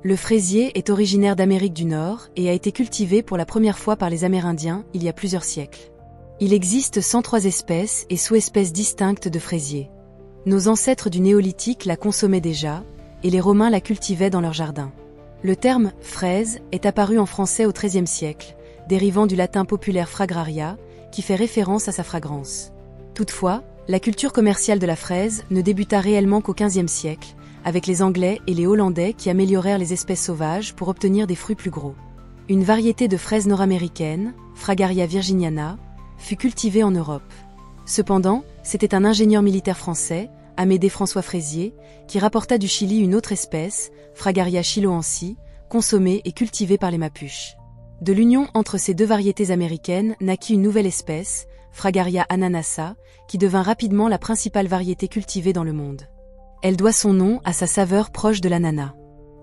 Le fraisier est originaire d'Amérique du Nord et a été cultivé pour la première fois par les Amérindiens il y a plusieurs siècles. Il existe 103 espèces et sous-espèces distinctes de fraisier. Nos ancêtres du néolithique la consommaient déjà, et les Romains la cultivaient dans leurs jardins. Le terme « fraise » est apparu en français au XIIIe siècle, dérivant du latin populaire fragraria, qui fait référence à sa fragrance. Toutefois, la culture commerciale de la fraise ne débuta réellement qu'au XVe siècle, avec les Anglais et les Hollandais qui améliorèrent les espèces sauvages pour obtenir des fruits plus gros. Une variété de fraise nord-américaine, Fragaria virginiana, fut cultivée en Europe. Cependant, c'était un ingénieur militaire français, Amédée François Fraisier, qui rapporta du Chili une autre espèce, Fragaria chiloensis, consommée et cultivée par les Mapuches. De l'union entre ces deux variétés américaines naquit une nouvelle espèce, Fragaria ananassa, qui devint rapidement la principale variété cultivée dans le monde. Elle doit son nom à sa saveur proche de l'ananas.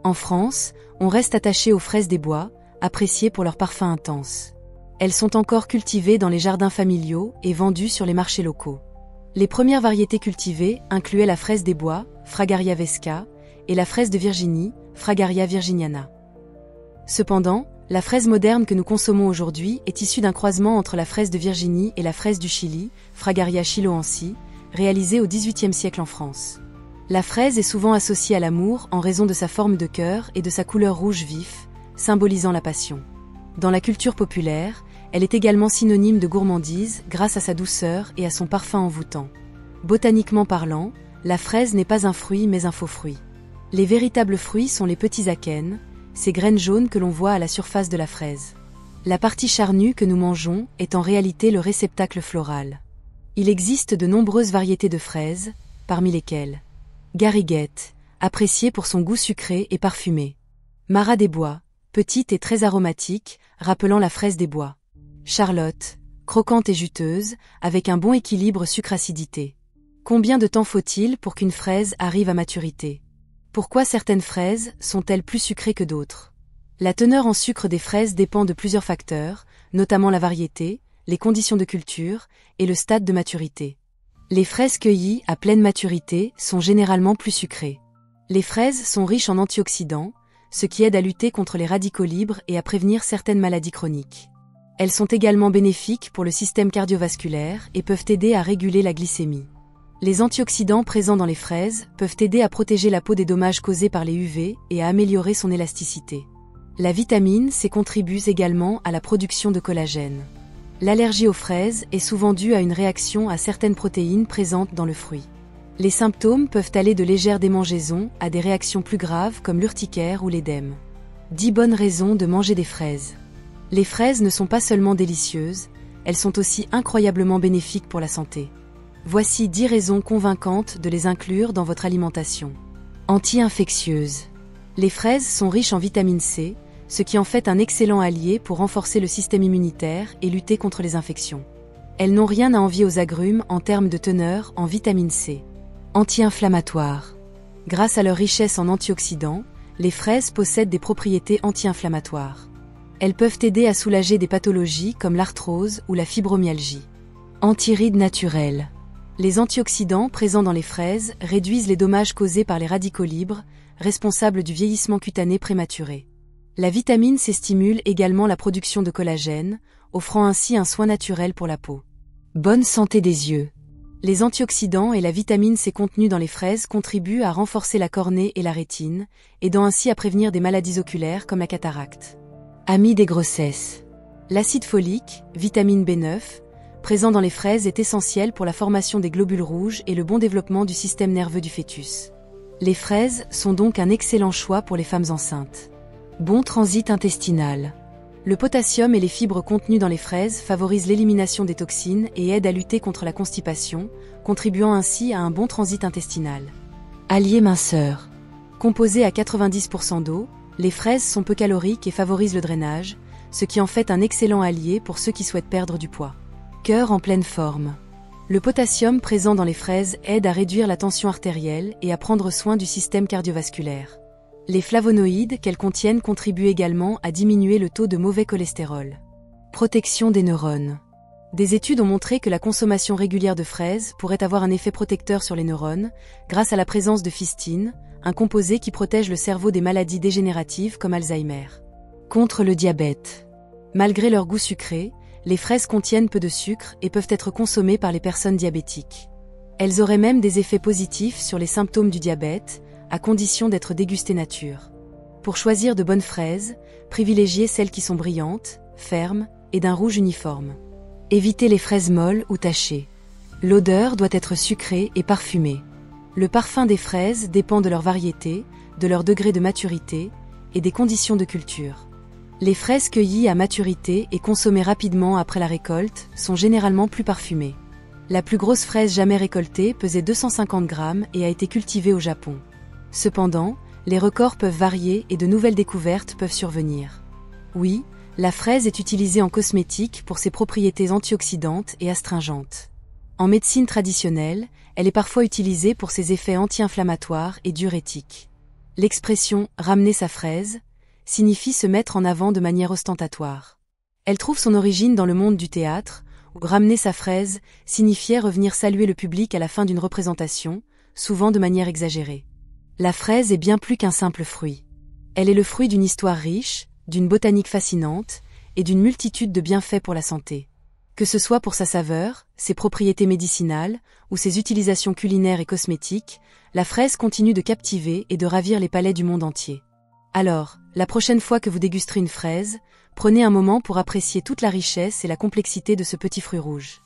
En France, on reste attaché aux fraises des bois, appréciées pour leur parfum intense. Elles sont encore cultivées dans les jardins familiaux et vendues sur les marchés locaux. Les premières variétés cultivées incluaient la fraise des bois, Fragaria vesca, et la fraise de Virginie, Fragaria virginiana. Cependant, la fraise moderne que nous consommons aujourd'hui est issue d'un croisement entre la fraise de Virginie et la fraise du Chili, Fragaria chiloensis, réalisée au XVIIIe siècle en France. La fraise est souvent associée à l'amour en raison de sa forme de cœur et de sa couleur rouge vif, symbolisant la passion. Dans la culture populaire, elle est également synonyme de gourmandise grâce à sa douceur et à son parfum envoûtant. Botaniquement parlant, la fraise n'est pas un fruit mais un faux fruit. Les véritables fruits sont les petits akènes, ces graines jaunes que l'on voit à la surface de la fraise. La partie charnue que nous mangeons est en réalité le réceptacle floral. Il existe de nombreuses variétés de fraises, parmi lesquelles Gariguette, appréciée pour son goût sucré et parfumé. Marat des bois, petite et très aromatique, rappelant la fraise des bois. Charlotte, croquante et juteuse, avec un bon équilibre sucre-acidité. Combien de temps faut-il pour qu'une fraise arrive à maturité? Pourquoi certaines fraises sont-elles plus sucrées que d'autres? La teneur en sucre des fraises dépend de plusieurs facteurs, notamment la variété, les conditions de culture et le stade de maturité. Les fraises cueillies à pleine maturité sont généralement plus sucrées. Les fraises sont riches en antioxydants, ce qui aide à lutter contre les radicaux libres et à prévenir certaines maladies chroniques. Elles sont également bénéfiques pour le système cardiovasculaire et peuvent aider à réguler la glycémie. Les antioxydants présents dans les fraises peuvent aider à protéger la peau des dommages causés par les UV et à améliorer son élasticité. La vitamine C contribue également à la production de collagène. L'allergie aux fraises est souvent due à une réaction à certaines protéines présentes dans le fruit. Les symptômes peuvent aller de légères démangeaisons à des réactions plus graves comme l'urticaire ou l'édème. 10 bonnes raisons de manger des fraises. Les fraises ne sont pas seulement délicieuses, elles sont aussi incroyablement bénéfiques pour la santé. Voici 10 raisons convaincantes de les inclure dans votre alimentation. Anti-infectieuses. Les fraises sont riches en vitamine C, ce qui en fait un excellent allié pour renforcer le système immunitaire et lutter contre les infections. Elles n'ont rien à envier aux agrumes en termes de teneur en vitamine C. Anti-inflammatoires. Grâce à leur richesse en antioxydants, les fraises possèdent des propriétés anti-inflammatoires. Elles peuvent aider à soulager des pathologies comme l'arthrose ou la fibromyalgie. Antirides naturels. Les antioxydants présents dans les fraises réduisent les dommages causés par les radicaux libres, responsables du vieillissement cutané prématuré. La vitamine C stimule également la production de collagène, offrant ainsi un soin naturel pour la peau. Bonne santé des yeux. Les antioxydants et la vitamine C contenus dans les fraises contribuent à renforcer la cornée et la rétine, aidant ainsi à prévenir des maladies oculaires comme la cataracte. Amis des grossesses. L'acide folique, vitamine B9, présent dans les fraises est essentiel pour la formation des globules rouges et le bon développement du système nerveux du fœtus. Les fraises sont donc un excellent choix pour les femmes enceintes. Bon transit intestinal. Le potassium et les fibres contenues dans les fraises favorisent l'élimination des toxines et aident à lutter contre la constipation, contribuant ainsi à un bon transit intestinal. Allié minceur. Composées à 90% d'eau, les fraises sont peu caloriques et favorisent le drainage, ce qui en fait un excellent allié pour ceux qui souhaitent perdre du poids. Cœur en pleine forme. Le potassium présent dans les fraises aide à réduire la tension artérielle et à prendre soin du système cardiovasculaire. Les flavonoïdes qu'elles contiennent contribuent également à diminuer le taux de mauvais cholestérol. Protection des neurones. Des études ont montré que la consommation régulière de fraises pourrait avoir un effet protecteur sur les neurones, grâce à la présence de phistine, un composé qui protège le cerveau des maladies dégénératives comme Alzheimer. Contre le diabète. Malgré leur goût sucré, les fraises contiennent peu de sucre et peuvent être consommées par les personnes diabétiques. Elles auraient même des effets positifs sur les symptômes du diabète, à condition d'être dégustées nature. Pour choisir de bonnes fraises, privilégiez celles qui sont brillantes, fermes et d'un rouge uniforme. Évitez les fraises molles ou tachées. L'odeur doit être sucrée et parfumée. Le parfum des fraises dépend de leur variété, de leur degré de maturité et des conditions de culture. Les fraises cueillies à maturité et consommées rapidement après la récolte sont généralement plus parfumées. La plus grosse fraise jamais récoltée pesait 250 grammes et a été cultivée au Japon. Cependant, les records peuvent varier et de nouvelles découvertes peuvent survenir. Oui, la fraise est utilisée en cosmétique pour ses propriétés antioxydantes et astringentes. En médecine traditionnelle, elle est parfois utilisée pour ses effets anti-inflammatoires et diurétiques. L'expression « ramener sa fraise » signifie se mettre en avant de manière ostentatoire. Elle trouve son origine dans le monde du théâtre, où ramener sa fraise signifiait revenir saluer le public à la fin d'une représentation, souvent de manière exagérée. La fraise est bien plus qu'un simple fruit. Elle est le fruit d'une histoire riche, d'une botanique fascinante et d'une multitude de bienfaits pour la santé. Que ce soit pour sa saveur, ses propriétés médicinales ou ses utilisations culinaires et cosmétiques, la fraise continue de captiver et de ravir les palais du monde entier. Alors, la prochaine fois que vous dégusterez une fraise, prenez un moment pour apprécier toute la richesse et la complexité de ce petit fruit rouge.